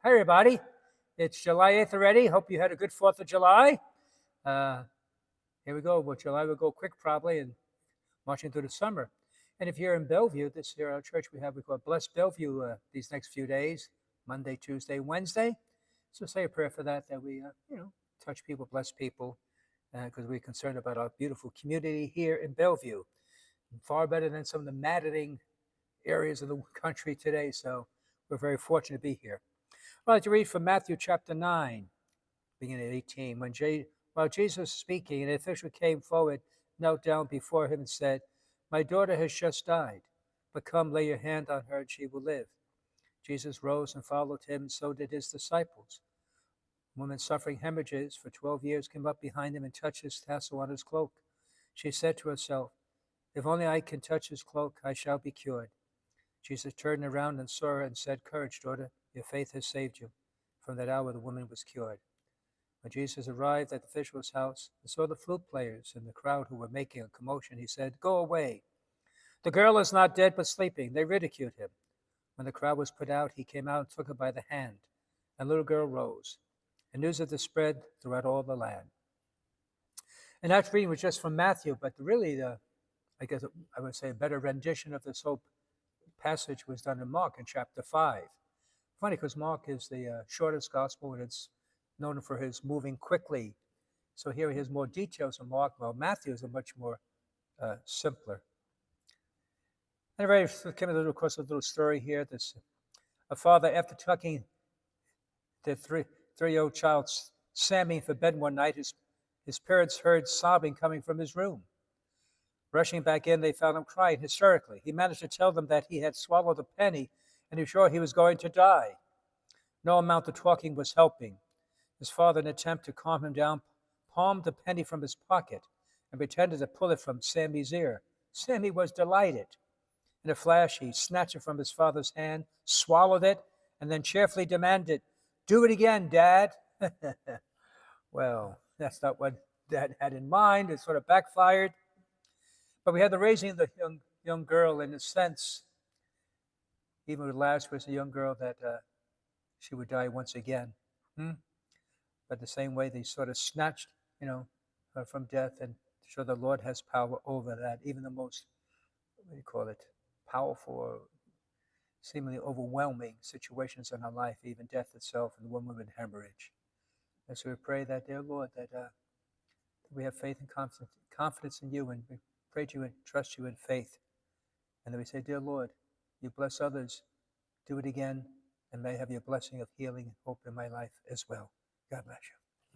Hi, everybody. It's July 8th already. Hope you had a good 4th of July. Uh, Here we go. Well, July will go quick probably and marching through the summer. And if you're in Bellevue, this here our church we call Blessed Bellevue these next few days, Monday, Tuesday, Wednesday. So say a prayer for that we, touch people, bless people, because we're concerned about our beautiful community here in Bellevue. Far better than some of the maddening areas of the country today. So we're very fortunate to be here. I'd like to read from Matthew chapter 9, beginning at 18. While Jesus was speaking, an official came forward, knelt down before him, and said, "My daughter has just died, but come, lay your hand on her, and she will live." Jesus rose and followed him, and so did his disciples. A woman suffering hemorrhages for 12 years came up behind him and touched his tassel on his cloak. She said to herself, "If only I can touch his cloak, I shall be cured." Jesus turned around and saw her and said, "Courage, daughter, your faith has saved you." From that hour, the woman was cured. When Jesus arrived at the official's house and saw the flute players and the crowd who were making a commotion, he said, "Go away. The girl is not dead, but sleeping." They ridiculed him. When the crowd was put out, he came out and took her by the hand, and the little girl rose. And news of this spread throughout all the land. And that reading was just from Matthew, but really, I guess I would say a better rendition of this whole passage was done in Mark in chapter 5. Funny, because Mark is the shortest gospel, and it's known for his moving quickly. So here he has more details in Mark, while Matthew is a much more simpler. Anyway, came a little story here. A father, after tucking the three-year-old child Sammy for bed one night, his parents heard sobbing coming from his room. Rushing back in, they found him crying hysterically. He managed to tell them that he had swallowed a penny and he was sure he was going to die. No amount of talking was helping. His father, in an attempt to calm him down, palmed the penny from his pocket and pretended to pull it from Sammy's ear. Sammy was delighted. In a flash, he snatched it from his father's hand, swallowed it, and then cheerfully demanded, "Do it again, Dad." Well, that's not what Dad had in mind. It sort of backfired. But we had the raising of the young girl in a sense, even with Lazarus, a young girl that she would die once again. But the same way they sort of snatched, from death, and to show the Lord has power over that, even the most, powerful or seemingly overwhelming situations in our life, even death itself, and the woman with hemorrhage. And so we pray that, dear Lord, that we have faith and confidence in you, and we pray to you and trust you in faith. And then we say, dear Lord, you bless others, do it again, and may I have your blessing of healing and hope in my life as well. God bless you.